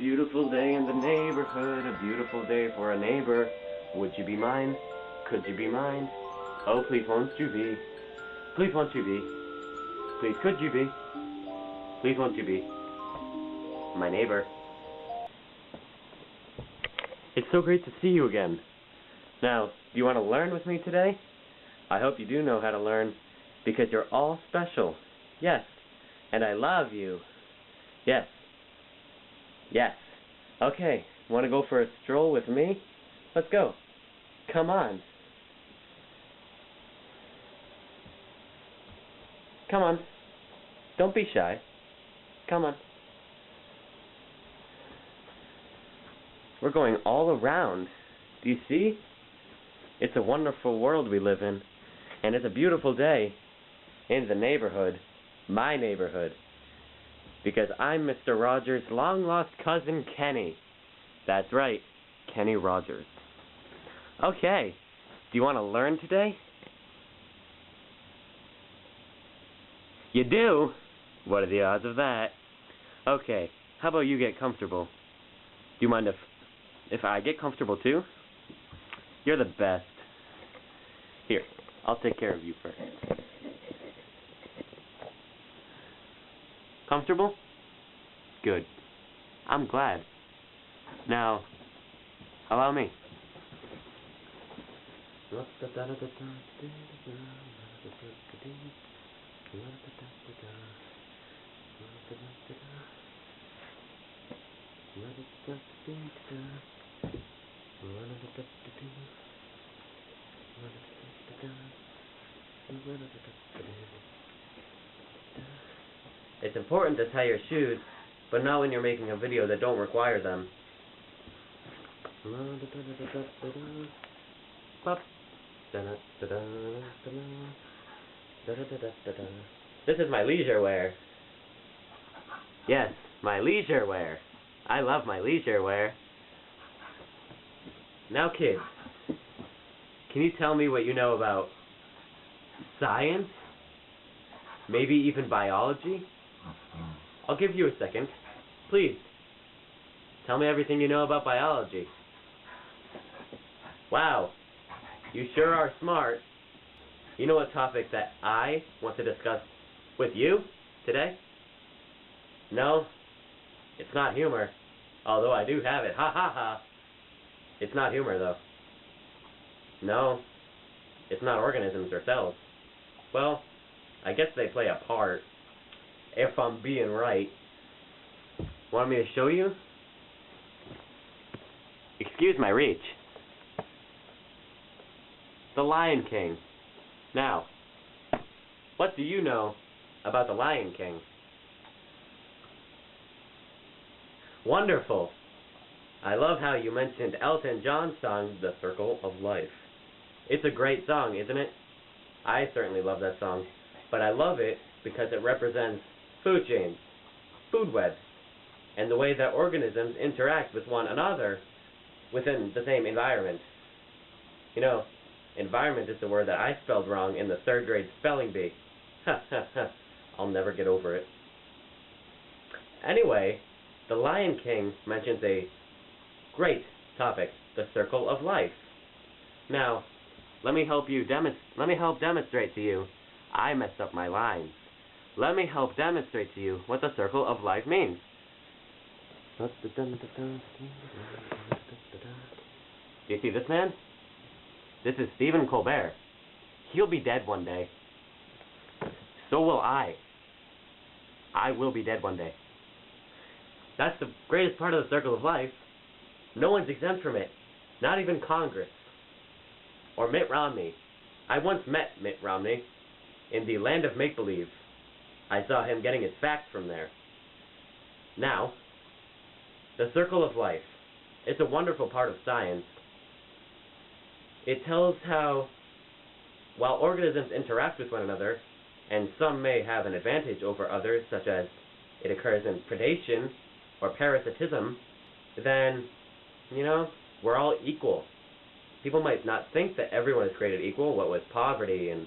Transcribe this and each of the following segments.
beautiful day in the neighborhood, a beautiful day for a neighbor. Would you be mine? Could you be mine? Oh, please won't you be? Please won't you be? Please could you be? Please won't you be my neighbor? It's so great to see you again. Now, do you want to learn with me today? I hope you do know how to learn, because you're all special. Yes. And I love you. Yes. Yes. Okay, want to go for a stroll with me? Let's go. Come on. Come on. Don't be shy. Come on. We're going all around. Do you see? It's a wonderful world we live in, and it's a beautiful day in the neighborhood, my neighborhood, because I'm Mr. Rogers' long-lost cousin, Kenny. That's right, Kenny Rogers. Okay, do you want to learn today? You do? What are the odds of that? Okay, how about you get comfortable? Do you mind if I get comfortable too? You're the best. Here, I'll take care of you first. Comfortable? Good. I'm glad. Now, allow me. It's important to tie your shoes, but not when you're making a video that don't require them. This is my leisure wear. Yes, my leisure wear. I love my leisure wear. Now kids, can you tell me what you know about science? Maybe even biology? I'll give you a second. Please, tell me everything you know about biology. Wow, you sure are smart. You know a topic that I want to discuss with you today? No, it's not humor, although I do have it. Ha ha ha. It's not humor though. No, it's not organisms or cells. Well, I guess they play a part, if I'm being right. Want me to show you? Excuse my reach. The Lion King. Now, what do you know about the Lion King? Wonderful. I love how you mentioned Elton John's song, The Circle of Life. It's a great song, isn't it? I certainly love that song, but I love it because it represents food chains, food webs, and the way that organisms interact with one another within the same environment. You know, environment is the word that I spelled wrong in the 3rd grade spelling bee. Ha ha ha. I'll never get over it. Anyway, The Lion King mentions a great topic, the circle of life. Now, let me help demonstrate to you. I messed up my lines. Let me help demonstrate to you what the circle of life means. Do you see this man? This is Stephen Colbert. He'll be dead one day. So will I. I will be dead one day. That's the greatest part of the circle of life. No one's exempt from it. Not even Congress. Or Mitt Romney. I once met Mitt Romney in the land of make-believe. I saw him getting his facts from there. Now, the circle of life. It's a wonderful part of science. It tells how, while organisms interact with one another, and some may have an advantage over others, such as it occurs in predation or parasitism, then, you know, we're all equal. People might not think that everyone is created equal, what with poverty and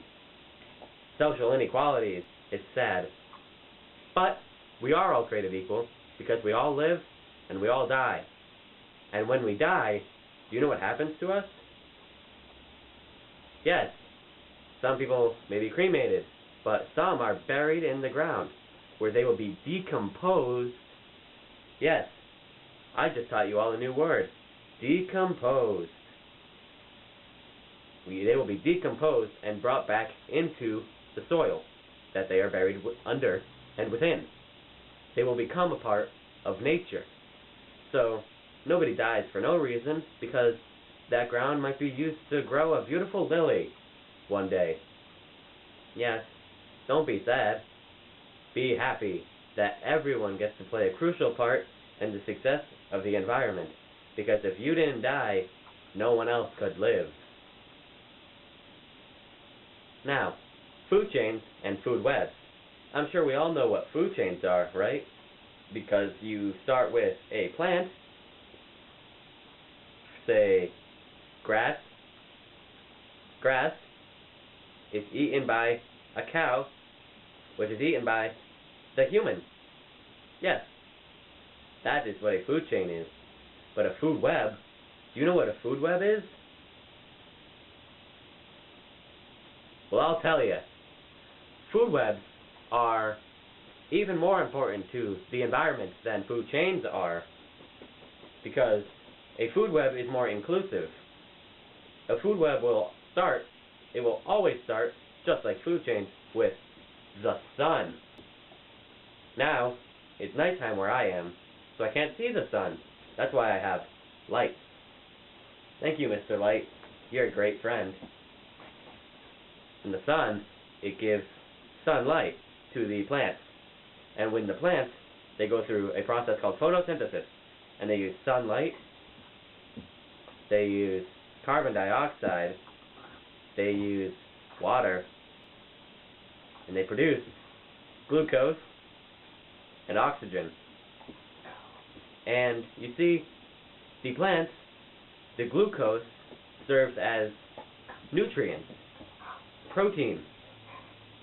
social inequalities. It's sad. But we are all created equal because we all live and we all die. And when we die, do you know what happens to us? Yes, some people may be cremated, but some are buried in the ground, where they will be decomposed. Yes, I just taught you all a new word. Decomposed. They will be decomposed and brought back into the soil that they are buried under and within. They will become a part of nature. So, nobody dies for no reason, because that ground might be used to grow a beautiful lily one day. Yes, don't be sad. Be happy that everyone gets to play a crucial part in the success of the environment, because if you didn't die, no one else could live. Now, food chains and food webs. I'm sure we all know what food chains are, right? Because you start with a plant, say grass. Grass is eaten by a cow, which is eaten by the human. Yes, that is what a food chain is. But a food web, do you know what a food web is? Well, I'll tell you. Food webs are even more important to the environment than food chains are, because a food web is more inclusive. A food web will always start, just like food chains, with the sun. Now, it's nighttime where I am, so I can't see the sun. That's why I have light. Thank you, Mr. Light. You're a great friend. And the sun, it gives sunlight to the plants. And when the plants, they go through a process called photosynthesis, and they use sunlight, they use carbon dioxide, they use water, and they produce glucose and oxygen. And you see, the plants, the glucose serves as nutrients, protein,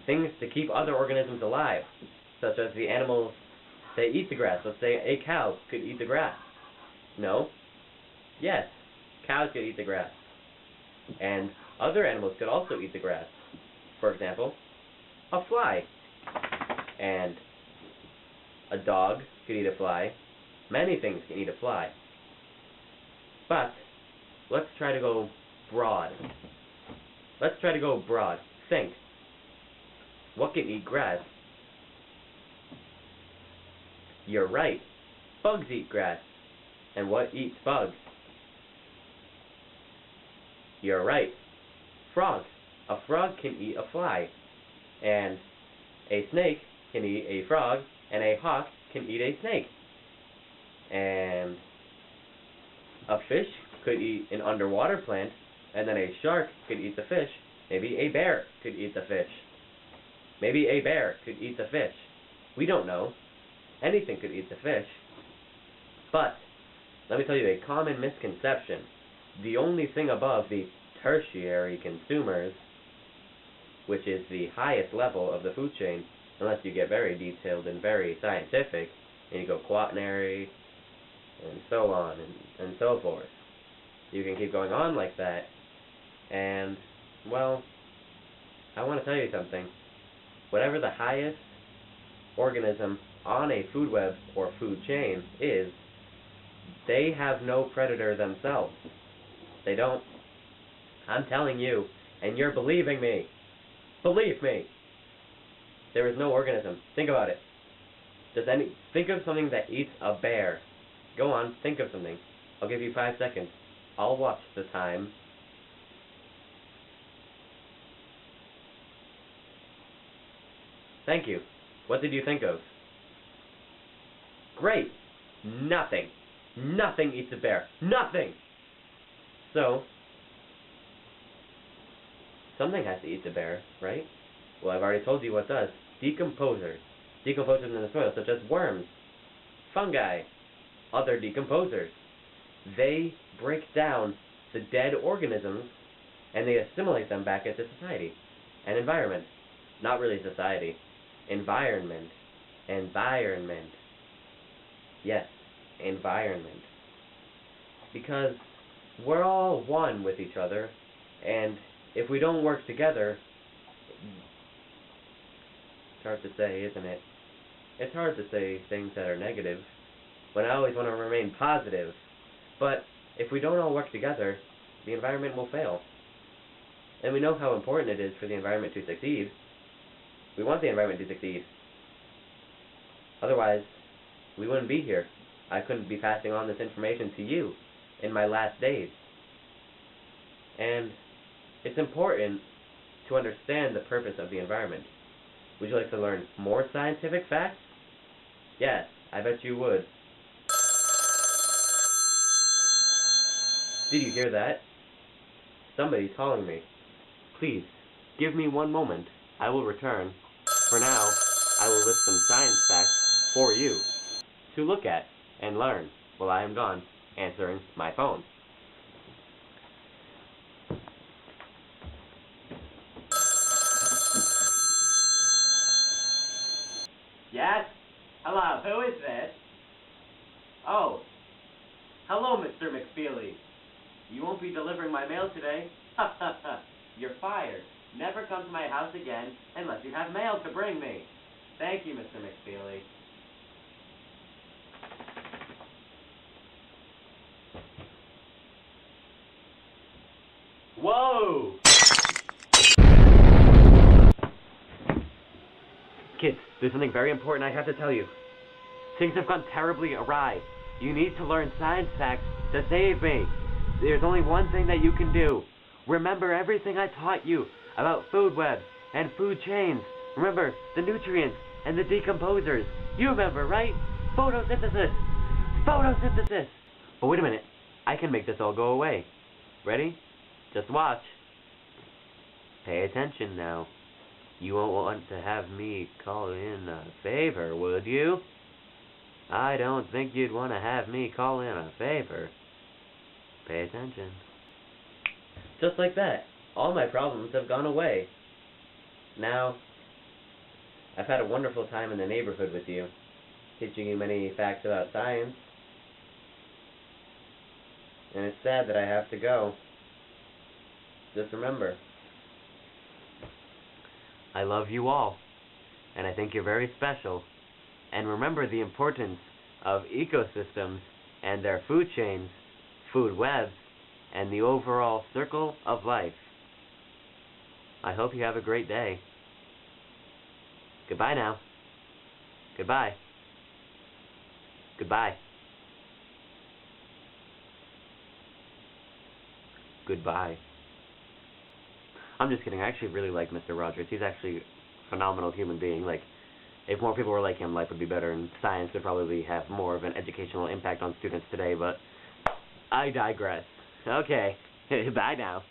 things to keep other organisms alive, such as the animals that eat the grass. Let's say a cow could eat the grass. No? Yes, cows could eat the grass. And other animals could also eat the grass. For example, a fly. And a dog could eat a fly. Many things can eat a fly. But let's try to go broad. Let's try to go broad. Think. What can eat grass? You're right. Bugs eat grass. And what eats bugs? You're right. Frogs. A frog can eat a fly. And a snake can eat a frog. And a hawk can eat a snake. And a fish could eat an underwater plant. And then a shark could eat the fish. Maybe a bear could eat the fish. Maybe a bear could eat the fish. We don't know. Anything could eat the fish. But, let me tell you a common misconception. The only thing above the tertiary consumers, which is the highest level of the food chain, unless you get very detailed and very scientific, and you go quaternary, and so on, and so forth. You can keep going on like that, and, well, I want to tell you something. Whatever the highest organism on a food web or food chain is, they have no predator themselves. They don't. I'm telling you, and you're believing me. Believe me. There is no organism. Think about it. Think of something that eats a bear. Go on, think of something. I'll give you 5 seconds. I'll watch the time. Thank you. What did you think of? Great. Nothing. Nothing eats a bear. Nothing! So, something has to eat the bear, right? Well, I've already told you what does. Decomposers. Decomposers in the soil, such as worms, fungi, other decomposers. They break down the dead organisms, and they assimilate them back into society and environment. Not really society. Environment. Environment. Yes. environment. Because we're all one with each other, and if we don't work together, it's hard to say, isn't it? It's hard to say things that are negative, when I always want to remain positive. But if we don't all work together, the environment will fail. And we know how important it is for the environment to succeed. We want the environment to succeed. Otherwise, we wouldn't be here. I couldn't be passing on this information to you in my last days. And it's important to understand the purpose of the environment. Would you like to learn more scientific facts? Yes, I bet you would. Did you hear that? Somebody's calling me. Please, give me one moment. I will return. For now, I will list some science facts for you to look at and learn while I am gone answering my phone. Yes? Hello, who is this? Oh. Hello, Mr. McFeely. You won't be delivering my mail today? Ha ha ha. You're fired. Never come to my house again unless you have mail to bring me. Thank you, Mr. McFeely. Whoa! Kids, there's something very important I have to tell you. Things have gone terribly awry. You need to learn science facts to save me. There's only one thing that you can do. Remember everything I taught you about food webs and food chains. Remember the nutrients and the decomposers. You remember, right? Photosynthesis. Photosynthesis. But wait a minute. I can make this all go away. Ready? Just watch. Pay attention now. You won't want to have me call in a favor, would you? I don't think you'd want to have me call in a favor. Pay attention. Just like that, all my problems have gone away. Now, I've had a wonderful time in the neighborhood with you, teaching you many facts about science. And it's sad that I have to go. Just remember, I love you all, and I think you're very special. And remember the importance of ecosystems and their food chains, food webs, and the overall circle of life. I hope you have a great day. Goodbye now. Goodbye. Goodbye. Goodbye. I'm just kidding. I actually really like Mr. Rogers. He's actually a phenomenal human being. Like, if more people were like him, life would be better, and science would probably have more of an educational impact on students today, but I digress. Okay. Bye now.